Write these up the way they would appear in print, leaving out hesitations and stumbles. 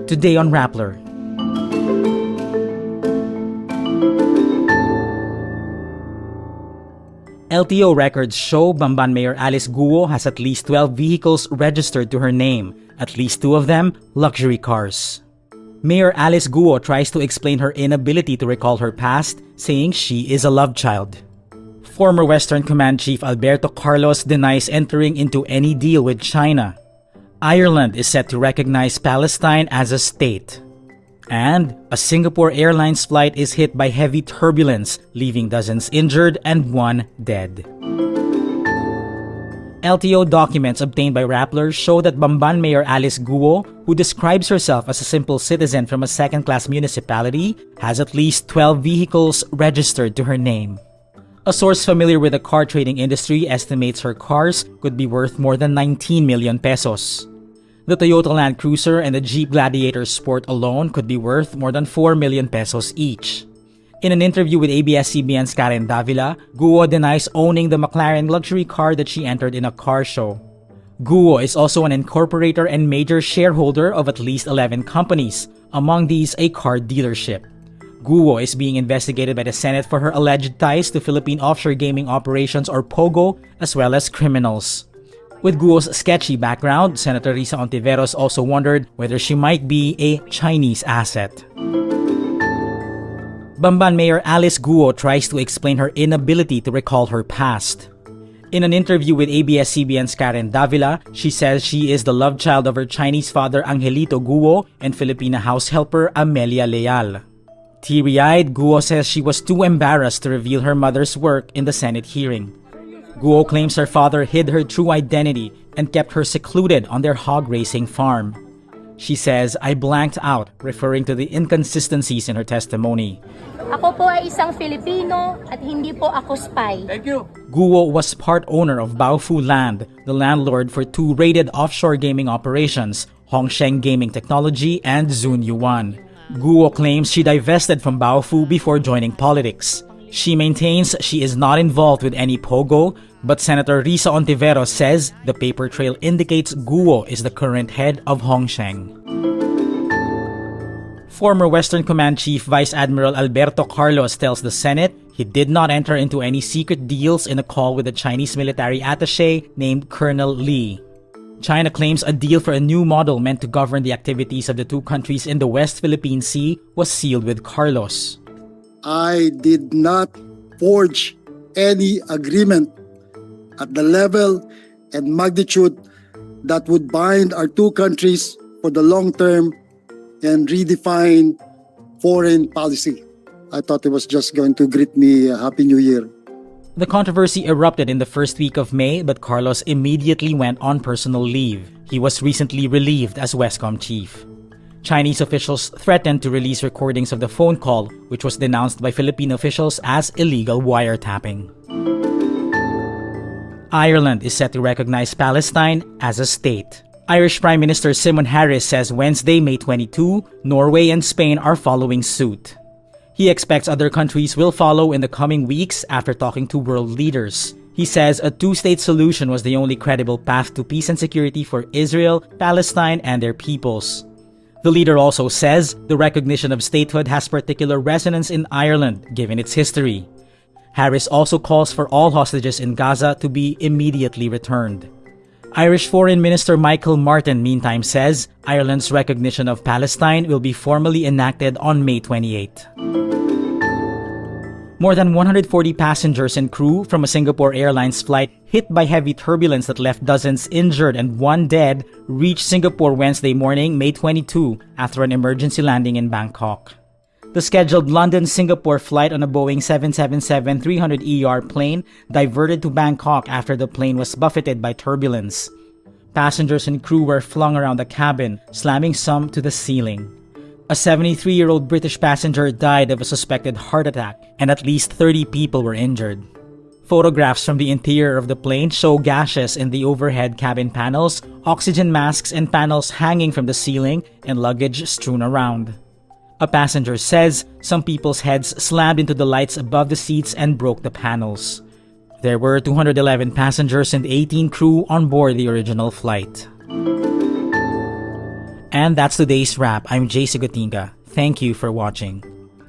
Today on Rappler. LTO records show Bamban Mayor Alice Guo has at least 12 vehicles registered to her name, at least 2 of them luxury cars. Mayor Alice Guo tries to explain her inability to recall her past, saying she is a love child. Former Western Command Chief Alberto Carlos denies entering into any deal with China. Ireland is set to recognize Palestine as a state. And a Singapore Airlines flight is hit by heavy turbulence, leaving dozens injured and 1 dead. LTO documents obtained by Rappler show that Bamban Mayor Alice Guo, who describes herself as a simple citizen from a second-class municipality, has at least 12 vehicles registered to her name. A source familiar with the car trading industry estimates her cars could be worth more than 19 million pesos. The Toyota Land Cruiser and the Jeep Gladiator Sport alone could be worth more than 4 million pesos each. In an interview with ABS-CBN's Karen Davila, Guo denies owning the McLaren luxury car that she entered in a car show. Guo is also an incorporator and major shareholder of at least 11 companies, among these a car dealership. Guo is being investigated by the Senate for her alleged ties to Philippine Offshore Gaming Operations or POGO, as well as criminals. With Guo's sketchy background, Senator Risa Ontiveros also wondered whether she might be a Chinese asset. Bamban Mayor Alice Guo tries to explain her inability to recall her past. In an interview with ABS-CBN's Karen Davila, she says she is the love child of her Chinese father Angelito Guo and Filipina house helper Amelia Leal. Teary-eyed, Guo says she was too embarrassed to reveal her mother's work in the Senate hearing. Guo claims her father hid her true identity and kept her secluded on their hog racing farm. She says, "I blanked out," referring to the inconsistencies in her testimony. Ako po ay isang Filipino at hindi po ako spy. Thank you. Guo was part owner of Baofu Land, the landlord for 2 rated offshore gaming operations, Hongsheng Gaming Technology and Zun Yuan. Guo claims she divested from Baofu before joining politics. She maintains she is not involved with any POGO, but Senator Risa Ontiveros says the paper trail indicates Guo is the current head of Hongsheng. Former Western Command Chief Vice Admiral Alberto Carlos tells the Senate he did not enter into any secret deals in a call with a Chinese military attaché named Colonel Lee. China claims a deal for a new model meant to govern the activities of the 2 countries in the West Philippine Sea was sealed with Carlos. I did not forge any agreement at the level and magnitude that would bind our 2 countries for the long term and redefine foreign policy. I thought it was just going to greet me a Happy New Year. The controversy erupted in the first week of May, but Carlos immediately went on personal leave. He was recently relieved as Wescom chief. Chinese officials threatened to release recordings of the phone call, which was denounced by Philippine officials as illegal wiretapping. Ireland is set to recognize Palestine as a state. Irish Prime Minister Simon Harris says Wednesday, May 22, Norway and Spain are following suit. He expects other countries will follow in the coming weeks after talking to world leaders. He says a 2-state solution was the only credible path to peace and security for Israel, Palestine, and their peoples. The leader also says the recognition of statehood has particular resonance in Ireland, given its history. Harris also calls for all hostages in Gaza to be immediately returned. Irish Foreign Minister Michael Martin, meantime, says Ireland's recognition of Palestine will be formally enacted on May 28. More than 140 passengers and crew from a Singapore Airlines flight hit by heavy turbulence that left dozens injured and 1 dead reached Singapore Wednesday morning, May 22, after an emergency landing in Bangkok. The scheduled London-Singapore flight on a Boeing 777-300ER plane diverted to Bangkok after the plane was buffeted by turbulence. Passengers and crew were flung around the cabin, slamming some to the ceiling. A 73-year-old British passenger died of a suspected heart attack, and at least 30 people were injured. Photographs from the interior of the plane show gashes in the overhead cabin panels, oxygen masks and panels hanging from the ceiling, and luggage strewn around. A passenger says some people's heads slammed into the lights above the seats and broke the panels. There were 211 passengers and 18 crew on board the original flight. And that's today's wrap. I'm JC Gotinga. Thank you for watching.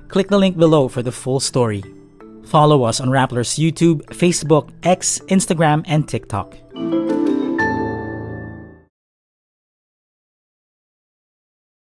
Click the link below for the full story. Follow us on Rappler's YouTube, Facebook, X, Instagram, and TikTok.